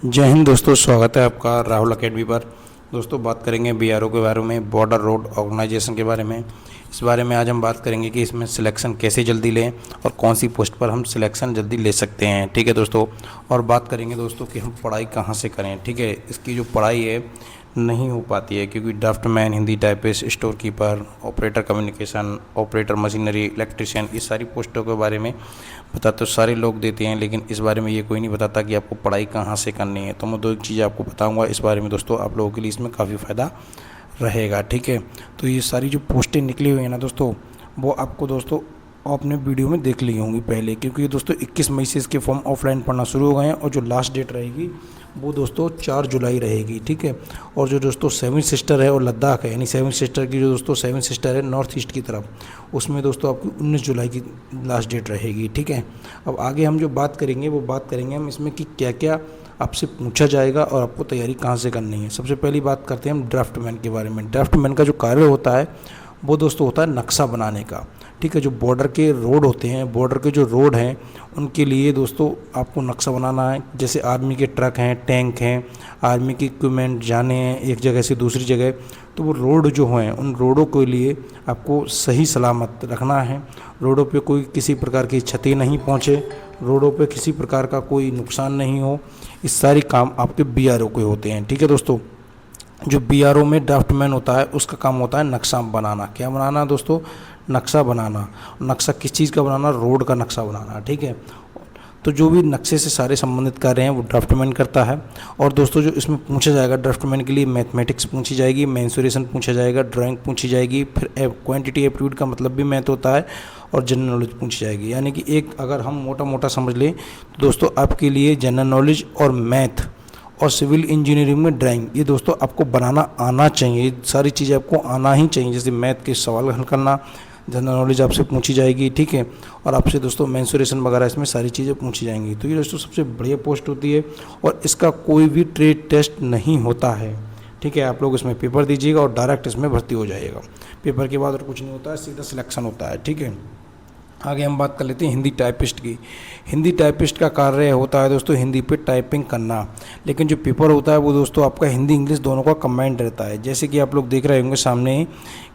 जय हिंद दोस्तों, स्वागत है आपका राहुल अकेडमी पर। दोस्तों बात करेंगे बीआरओ के बारे में, बॉर्डर रोड ऑर्गेनाइजेशन के बारे में। इस बारे में आज हम बात करेंगे कि इसमें सिलेक्शन कैसे जल्दी लें और कौन सी पोस्ट पर हम सिलेक्शन जल्दी ले सकते हैं। ठीक है दोस्तों, और बात करेंगे दोस्तों कि हम पढ़ाई कहाँ से करें। ठीक है, इसकी जो पढ़ाई है नहीं हो पाती है क्योंकि draftsman, Hindi typist, store keeper, operator communication, operator machinery, electrician, इस सारी पोस्टों के बारे में बता तो सारे लोग देते हैं, लेकिन इस बारे में ये कोई नहीं बताता कि आपको पढ़ाई कहाँ से करनी है। तो मैं दो चीज़ें आपको बताऊंगा इस बारे में दोस्तों, आप लोगों के लिए इसमें काफ़ी फ़ायदा रहेगा। ठीक है, तो ये सारी जो पोस्टें निकली हुई हैं ना दोस्तों, वो आपको दोस्तों आपने वीडियो में देख ली होंगी पहले, क्योंकि ये दोस्तों 21 मई से इसके फॉर्म ऑफलाइन पढ़ना शुरू हो गए हैं और जो लास्ट डेट रहेगी वो दोस्तों 4 जुलाई रहेगी। ठीक है, और जो दोस्तों 7 सिस्टर है और लद्दाख है, यानी 7 सिस्टर की जो दोस्तों 7 सिस्टर है नॉर्थ ईस्ट की तरफ, उसमें दोस्तों आपकी 19 जुलाई की लास्ट डेट रहेगी। ठीक है, अब आगे हम जो बात करेंगे वो बात करेंगे हम इसमें कि क्या क्या आपसे पूछा जाएगा और आपको तैयारी कहाँ से करनी है। सबसे पहली बात करते हैं हम ड्राफ्टमैन के बारे में। ड्राफ्टमैन का जो कार्य होता है वो दोस्तों होता है नक्शा बनाने का। ठीक है, जो बॉर्डर के रोड होते हैं, बॉर्डर के जो रोड हैं उनके लिए दोस्तों आपको नक्शा बनाना है। जैसे आर्मी के ट्रक हैं, टैंक हैं, आर्मी के इक्विपमेंट जाने हैं एक जगह से दूसरी जगह, तो वो रोड जो हैं उन रोडों के लिए आपको सही सलामत रखना है। रोडों पे कोई किसी प्रकार की क्षति नहीं पहुँचे, रोडों पे किसी प्रकार का कोई नुकसान नहीं हो, इस सारी काम आपके बीआरओ के होते हैं। ठीक है दोस्तों, जो बीआरओ में ड्राफ्टमैन होता है उसका काम होता है नक्शा बनाना। क्या बनाना दोस्तों? नक्शा बनाना। नक्शा किस चीज़ का बनाना? रोड का नक्शा बनाना। ठीक है, तो जो भी नक्शे से सारे संबंधित कार्य हैं वो ड्राफ्टमैन करता है। और दोस्तों जो इसमें पूछा जाएगा ड्राफ्टमैन के लिए, मैथमेटिक्स पूछी जाएगी, मेंसुरेशन पूछा जाएगा, ड्राइंग पूछी जाएगी, फिर क्वांटिटी एप्टीट्यूड का मतलब भी मैथ होता है, और जनरल नॉलेज पूछी जाएगी। यानी कि एक अगर हम मोटा मोटा समझ लें तो दोस्तों आपके लिए जनरल नॉलेज और मैथ और सिविल इंजीनियरिंग में ड्राइंग, ये दोस्तों आपको बनाना आना चाहिए। सारी चीज़ें आपको आना ही चाहिए। जैसे मैथ के सवाल हल करना, जनरल नॉलेज आपसे पूछी जाएगी। ठीक है, और आपसे दोस्तों मेंसुरेशन वगैरह इसमें सारी चीज़ें पूछी जाएंगी। तो ये दोस्तों सबसे बढ़िया पोस्ट होती है और इसका कोई भी ट्रेड टेस्ट नहीं होता है। ठीक है, आप लोग इसमें पेपर दीजिएगा और डायरेक्ट इसमें भर्ती हो जाएगा। पेपर के बाद और कुछ नहीं होता है, सीधा सिलेक्शन होता है। ठीक है, आगे हम बात कर लेते हैं हिंदी टाइपिस्ट की। हिंदी टाइपिस्ट का कार्य होता है दोस्तों हिंदी पे टाइपिंग करना, लेकिन जो पेपर होता है वो दोस्तों आपका हिंदी इंग्लिश दोनों का कंबाइंड रहता है। जैसे कि आप लोग देख रहे होंगे सामने ही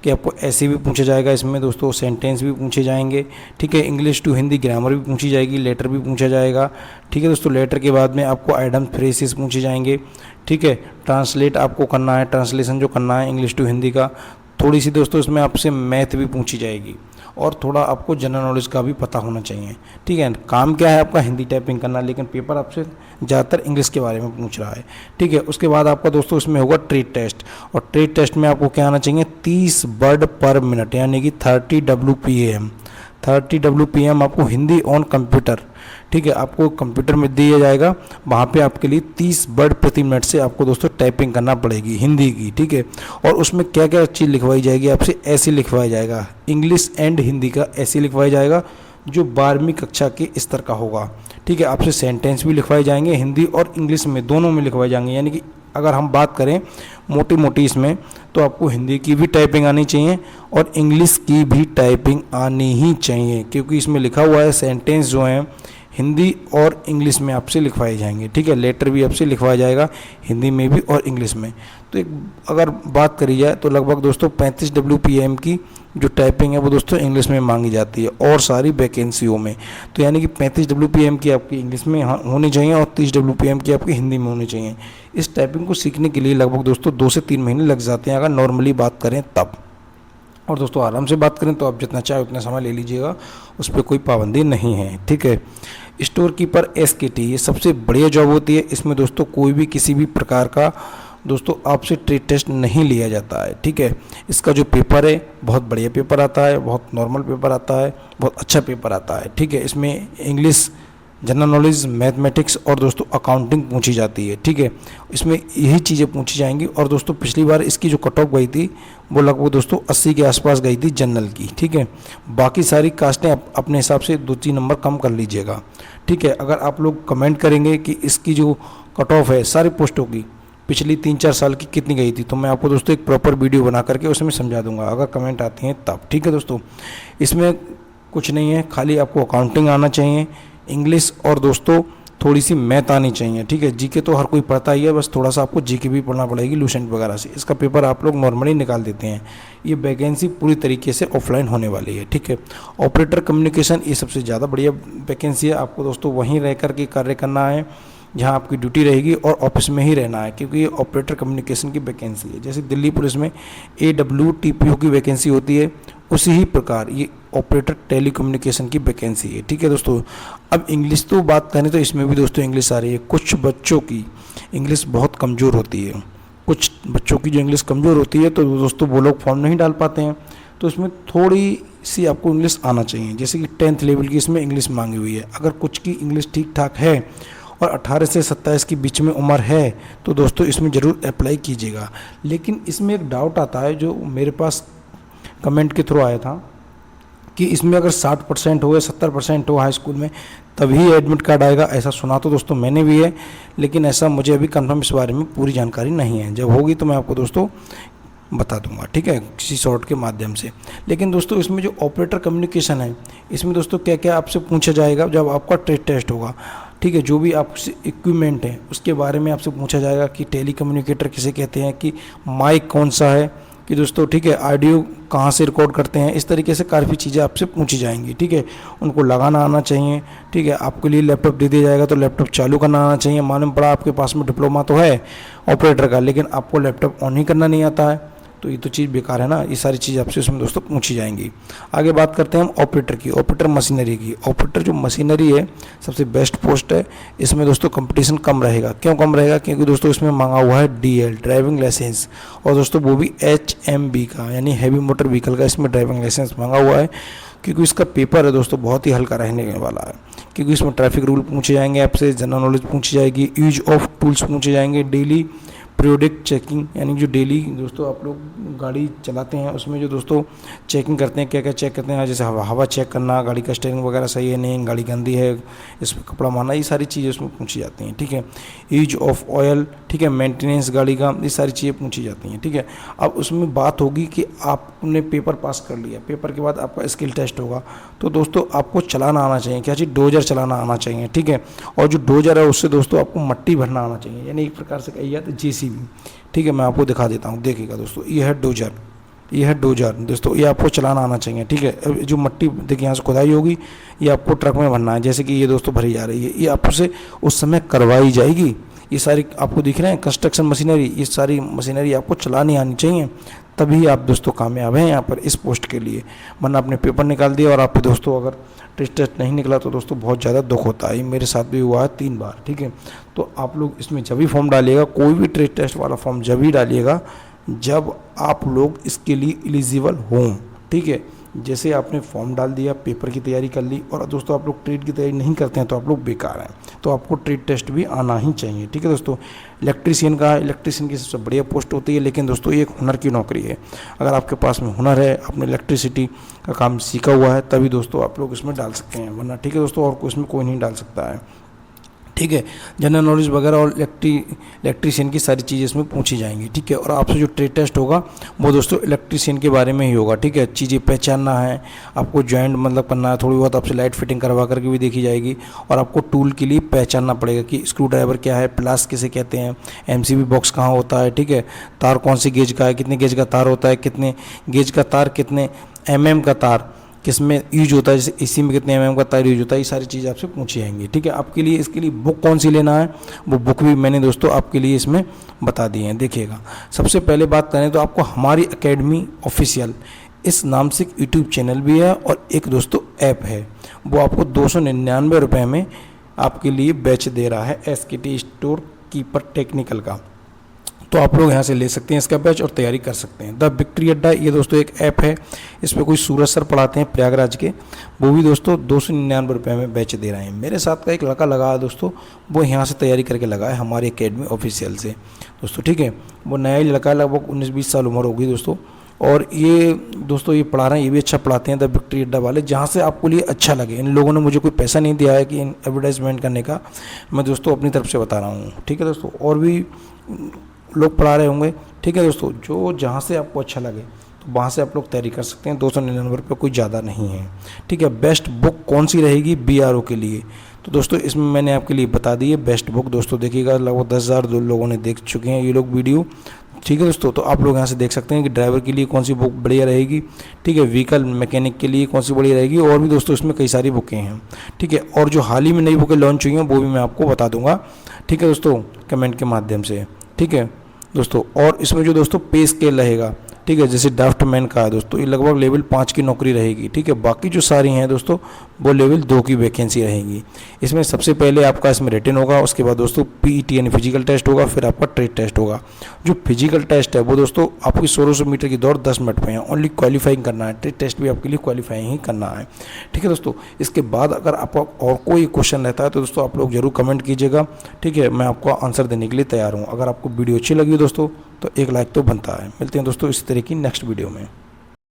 कि आपको ऐसे भी पूछा जाएगा, इसमें दोस्तों सेंटेंस भी पूछे जाएंगे। ठीक है, इंग्लिश टू हिंदी ग्रामर भी पूछी जाएगी, लेटर भी पूछा जाएगा। ठीक है दोस्तों, लेटर के बाद में आपको आइडम फ्रेसेस पूछे जाएंगे। ठीक है, ट्रांसलेट आपको करना है, ट्रांसलेशन जो करना है इंग्लिश टू हिंदी का। थोड़ी सी दोस्तों इसमें आपसे मैथ भी पूछी जाएगी और थोड़ा आपको जनरल नॉलेज का भी पता होना चाहिए। ठीक है, काम क्या है आपका? हिंदी टाइपिंग करना, लेकिन पेपर आपसे ज़्यादातर इंग्लिश के बारे में पूछ रहा है। ठीक है, उसके बाद आपका दोस्तों इसमें होगा ट्रेड टेस्ट, और ट्रेड टेस्ट में आपको क्या आना चाहिए? 30 वर्ड पर मिनट, यानी कि 30 WPM। 30 WPM आपको हिंदी ऑन कंप्यूटर। ठीक है, आपको कंप्यूटर में दिया जाएगा, वहाँ पे आपके लिए 30 वर्ड प्रति मिनट से आपको दोस्तों टाइपिंग करना पड़ेगी हिंदी की। ठीक है, और उसमें क्या क्या चीज़ लिखवाई जाएगी आपसे? ऐसे लिखवाया जाएगा, इंग्लिश एंड हिंदी का ऐसे लिखवाया जाएगा जो 12वीं कक्षा के स्तर का होगा। ठीक है, आपसे सेंटेंस भी लिखवाए जाएंगे, हिंदी और इंग्लिश में दोनों में लिखवाए जाएंगे। यानी कि अगर हम बात करें मोटी मोटी इसमें, तो आपको हिंदी की भी टाइपिंग आनी चाहिए और इंग्लिश की भी टाइपिंग आनी ही चाहिए, क्योंकि इसमें लिखा हुआ है सेंटेंस जो हैं हिंदी और इंग्लिश में आपसे लिखवाए जाएंगे। ठीक है, लेटर भी आपसे लिखवाया जाएगा हिंदी में भी और इंग्लिश में। तो एक अगर बात करी जाए तो लगभग दोस्तों 35 WPM की जो टाइपिंग है वो दोस्तों इंग्लिश में मांगी जाती है और सारी वैकेंसियों में। तो यानी कि 35 WPM की आपकी इंग्लिश में होनी चाहिए और 30 WPM की आपकी हिंदी में होनी चाहिए। इस टाइपिंग को सीखने के लिए लगभग दोस्तों 2 से 3 महीने लग जाते हैं अगर नॉर्मली बात करें तब। और दोस्तों आराम से बात करें तो आप जितना चाहे उतना समय ले लीजिएगा, उस पर कोई पाबंदी नहीं है। ठीक है, स्टोर कीपर SKT ये सबसे बढ़िया जॉब होती है। इसमें दोस्तों कोई भी किसी भी प्रकार का दोस्तों आपसे ट्रेड टेस्ट नहीं लिया जाता है। ठीक है, इसका जो पेपर है बहुत बढ़िया पेपर आता है, बहुत नॉर्मल पेपर आता है, बहुत अच्छा पेपर आता है। ठीक है, इसमें इंग्लिश, जनरल नॉलेज, मैथमेटिक्स और दोस्तों अकाउंटिंग पूछी जाती है। ठीक है, इसमें यही चीज़ें पूछी जाएंगी। और दोस्तों पिछली बार इसकी जो कट ऑफ गई थी वो लगभग दोस्तों 80 के आसपास गई थी जनरल की। ठीक है, बाकी सारी कास्टें अपने हिसाब से 2-3 नंबर कम कर लीजिएगा। ठीक है, अगर आप लोग कमेंट करेंगे कि इसकी जो कट ऑफ है सारी पोस्टों की पिछली 3-4 साल की कितनी गई थी, तो मैं आपको दोस्तों एक प्रॉपर वीडियो बना करके उसमें समझा दूंगा अगर कमेंट आती हैं तब। ठीक है दोस्तों, इसमें कुछ नहीं है, खाली आपको अकाउंटिंग आना चाहिए, इंग्लिश और दोस्तों थोड़ी सी मैथ आनी चाहिए, ठीक है। जीके तो हर कोई पढ़ता ही है, बस थोड़ा सा आपको जीके भी पढ़ना पड़ेगी लूसेंट वगैरह से। इसका पेपर आप लोग नॉर्मली निकाल देते हैं। ये वैकेंसी पूरी तरीके से ऑफलाइन होने वाली है, ठीक है। ऑपरेटर कम्युनिकेशन ये सबसे ज़्यादा बढ़िया वैकेंसी है। आपको दोस्तों वहीं रह कर के कार्य करना है जहाँ आपकी ड्यूटी रहेगी, और ऑफिस में ही रहना है, क्योंकि ये ऑपरेटर कम्युनिकेशन की वैकेंसी है। जैसे दिल्ली पुलिस में AWTPO की वैकेंसी होती है, उसी ही प्रकार ये ऑपरेटर टेली कम्युनिकेशन की वैकेंसी है, ठीक है दोस्तों। अब इंग्लिश तो बात करें तो इसमें भी दोस्तों इंग्लिश आ रही है। कुछ बच्चों की इंग्लिश बहुत कमज़ोर होती है, कुछ बच्चों की जो इंग्लिश कमज़ोर होती है तो दोस्तों वो लोग फॉर्म नहीं डाल पाते हैं। तो इसमें थोड़ी सी आपको इंग्लिश आना चाहिए, जैसे कि 10th लेवल की इसमें इंग्लिश मांगी हुई है। अगर कुछ की इंग्लिश ठीक ठाक है और 18 से 27 के बीच में उम्र है तो दोस्तों इसमें ज़रूर अप्लाई कीजिएगा। लेकिन इसमें एक डाउट आता है जो मेरे पास कमेंट के थ्रू आया था कि इसमें अगर 60% हो या 70% हो हाई स्कूल में तभी एडमिट कार्ड आएगा। ऐसा सुना तो दोस्तों मैंने भी है, लेकिन ऐसा मुझे अभी कंफर्म इस बारे में पूरी जानकारी नहीं है। जब होगी तो मैं आपको दोस्तों बता दूंगा, ठीक है, किसी शॉर्ट के माध्यम से। लेकिन दोस्तों इसमें जो ऑपरेटर कम्युनिकेशन है, इसमें दोस्तों क्या क्या आपसे पूछा जाएगा जब आपका ट्रेड टेस्ट होगा, ठीक है। जो भी आपसे इक्विपमेंट है उसके बारे में आपसे पूछा जाएगा कि टेली कम्युनिकेटर किसे कहते हैं, कि माइक कौन सा है, कि दोस्तों ठीक है ऑडियो कहाँ से रिकॉर्ड करते हैं। इस तरीके से काफ़ी चीज़ें आपसे पूछी जाएंगी, ठीक है। उनको लगाना आना चाहिए, ठीक है। आपके लिए लैपटॉप दे दिया जाएगा तो लैपटॉप चालू करना आना चाहिए। मालूम पड़ा आपके पास में डिप्लोमा तो है ऑपरेटर का, लेकिन आपको लैपटॉप ऑन ही करना नहीं आता है, तो ये तो चीज़ बेकार है ना। ये सारी चीज़ आपसे उसमें दोस्तों पूछी जाएंगी। आगे बात करते हैं हम ऑपरेटर की, ऑपरेटर मशीनरी की। ऑपरेटर जो मशीनरी है सबसे बेस्ट पोस्ट है। इसमें दोस्तों कंपटीशन कम रहेगा। क्यों कम रहेगा? क्योंकि दोस्तों इसमें मांगा हुआ है DL ड्राइविंग लाइसेंस, और दोस्तों वो भी HMB का, यानी हैवी मोटर व्हीकल का इसमें ड्राइविंग लाइसेंस मांगा हुआ है। क्योंकि इसका पेपर है दोस्तों बहुत ही हल्का रहने वाला है, क्योंकि इसमें ट्रैफिक रूल पूछे जाएंगे आपसे, जनरल नॉलेज पूछी जाएगी, यूज ऑफ टूल्स पूछे जाएंगे, डेली पीरियोडिक चेकिंग, यानी जो डेली दोस्तों आप लोग गाड़ी चलाते हैं उसमें जो दोस्तों चेकिंग करते हैं, क्या क्या चेक करते हैं, जैसे हवा चेक करना, गाड़ी का स्टीयरिंग वगैरह सही है नहीं, गाड़ी गंदी है, इस पर कपड़ा मारना, ये सारी चीज़ें उसमें पूछी जाती हैं, ठीक है। यूज ऑफ ऑयल, ठीक है, मेंटेनेंस गाड़ी का, ये सारी चीज़ें पूछी जाती हैं, ठीक है। अब उसमें बात होगी कि आपने पेपर पास कर लिया, पेपर के बाद आपका स्किल टेस्ट होगा, तो दोस्तों आपको चलाना आना चाहिए, क्या चीज़, डोजर चलाना आना चाहिए, ठीक है। और जो डोजर है उससे दोस्तों आपको मट्टी भरना आना चाहिए, यानी एक प्रकार से कही जाए तो JCB, ठीक है। मैं आपको दिखा देता हूँ, देखिएगा दोस्तों, ये है डोजर, ये है डोजर दोस्तों, ये आपको चलाना आना चाहिए, ठीक है। जो मट्टी देखिए यहाँ से खुदाई होगी, ये आपको ट्रक में भरना है, जैसे कि ये दोस्तों भरी जा रही है, ये आपसे उस समय करवाई जाएगी। ये सारी आपको दिख रहे हैं कंस्ट्रक्शन मशीनरी, ये सारी मशीनरी आपको चलानी आनी चाहिए, तभी आप दोस्तों कामयाब हैं यहाँ पर इस पोस्ट के लिए। वरना आपने पेपर निकाल दिया और आप दोस्तों अगर टेस्ट नहीं निकला तो दोस्तों बहुत ज़्यादा दुख होता है। मेरे साथ भी हुआ है 3 बार, ठीक है। तो आप लोग इसमें जब भी फॉर्म डालिएगा, कोई भी ट्रेड टेस्ट वाला फॉर्म जब भी डालिएगा जब आप लोग इसके लिए एलिजिबल हों, ठीक है। जैसे आपने फॉर्म डाल दिया, पेपर की तैयारी कर ली, और दोस्तों आप लोग ट्रेड की तैयारी नहीं करते हैं तो आप लोग बेकार हैं। तो आपको ट्रेड टेस्ट भी आना ही चाहिए, ठीक है दोस्तों। इलेक्ट्रीशियन की सबसे बढ़िया पोस्ट होती है, लेकिन दोस्तों ये एक हुनर की नौकरी है। अगर आपके पास में हुनर है, आपने इलेक्ट्रिसिटी का काम सीखा हुआ है, तभी दोस्तों आप लोग इसमें डाल सकते हैं, वरना ठीक है दोस्तों और इसमें कोई नहीं डाल सकता है, ठीक है। जनरल नॉलेज वगैरह और इलेक्ट्रीशियन की सारी चीज़ें इसमें पूछी जाएंगी, ठीक है। और आपसे जो ट्रेड टेस्ट होगा वो दोस्तों इलेक्ट्रीशियन के बारे में ही होगा, ठीक है। चीज़ें पहचानना है आपको, जॉइंट मतलब करना है, थोड़ी बहुत आपसे लाइट फिटिंग करवा करके भी देखी जाएगी, और आपको टूल के लिए पहचानना पड़ेगा कि स्क्रू ड्राइवर क्या है, प्लास किसे कहते हैं, MCB बॉक्स कहाँ होता है, ठीक है। तार कौन सी गेज का है, कितने गेज का तार होता है, कितने गेज का तार, कितने mm का तार किस में यूज होता है, जैसे AC में कितने mm का तार यूज होता है, ये सारी चीज़ आपसे पूछी जाएंगी, ठीक है। आपके लिए इसके लिए बुक कौन सी लेना है, वो बुक भी मैंने दोस्तों आपके लिए इसमें बता दी है, देखिएगा। सबसे पहले बात करें तो आपको हमारी एकेडमी ऑफिशियल इस नाम से एक यूट्यूब चैनल भी है, और एक दोस्तों ऐप है, वो आपको 299 रुपये में आपके लिए बैच दे रहा है SKT स्टोर कीपर टेक्निकल का। तो आप लोग यहाँ से ले सकते हैं इसका बैच और तैयारी कर सकते हैं। द विक्ट्री अड्डा, ये दोस्तों एक ऐप है, इस पर कोई सूरज सर पढ़ाते हैं प्रयागराज के, वो भी दोस्तों 299 रुपये में बैच दे रहे हैं। मेरे साथ का एक लड़का लगा है दोस्तों, वो यहाँ से तैयारी करके लगा है हमारी एकेडमी ऑफिशियल से दोस्तों, ठीक है। वो नया ही लड़का है, लगभग 19-20 साल उम्र होगी दोस्तों, और ये दोस्तों ये पढ़ा रहे हैं, ये भी अच्छा पढ़ाते हैं द विक्ट्री अड्डा वाले, जहाँ से आपको लिए अच्छा लगे। इन लोगों ने मुझे कोई पैसा नहीं दिया है कि एडवर्टाइजमेंट करने का, मैं दोस्तों अपनी तरफ से बता रहा हूँ, ठीक है दोस्तों। और भी लोग पढ़ा रहे होंगे, ठीक है दोस्तों। जो जहाँ से आपको अच्छा लगे तो वहाँ से आप लोग तैयारी कर सकते हैं। 299 रुपये कोई ज़्यादा नहीं है, ठीक है। बेस्ट बुक कौन सी रहेगी BRO के लिए, तो दोस्तों इसमें मैंने आपके लिए बता दी है बेस्ट बुक। दोस्तों देखिएगा, लगभग 10,000 लोगों ने देख चुके हैं ये लोग वीडियो। ठीक है दोस्तों, तो आप लोग यहाँ से देख सकते हैं कि ड्राइवर के लिए कौन सी बुक बढ़िया रहेगी। ठीक है, व्हीकल मैकेनिक के लिए कौन सी बढ़िया रहेगी, और भी दोस्तों इसमें कई सारी बुकें हैं। ठीक है, और जो हाल ही में नई बुकें लॉन्च हुई हैं वो भी मैं आपको बता दूंगा। ठीक है दोस्तों, कमेंट के माध्यम से। ठीक है दोस्तों, और इसमें जो दोस्तों पे स्केल रहेगा, ठीक है, जैसे ड्राफ्टमैन का है दोस्तों, ये लगभग लेवल 5 की नौकरी रहेगी। ठीक है, बाकी जो सारी हैं दोस्तों वो लेवल 2 की वैकेंसी रहेंगी। इसमें सबसे पहले आपका इसमें रिटन होगा, उसके बाद दोस्तों पीईटी यानी फिजिकल टेस्ट होगा, फिर आपका ट्रेड टेस्ट होगा। जो फिजिकल टेस्ट है वो दोस्तों आपकी 1600 मीटर की दौड़ 10 मिनट में है, ओनली क्वालिफाइंग करना है। ट्रेड टेस्ट भी आपके लिए क्वालिफाइंग ही करना है। ठीक है दोस्तों, इसके बाद अगर आपका और कोई क्वेश्चन रहता है तो दोस्तों आप लोग जरूर कमेंट कीजिएगा। ठीक है, मैं आपको आंसर देने के लिए तैयार हूँ। अगर आपको वीडियो अच्छी लगी दोस्तों तो एक लाइक तो बनता है। मिलते हैं दोस्तों इस तरह की नेक्स्ट वीडियो में।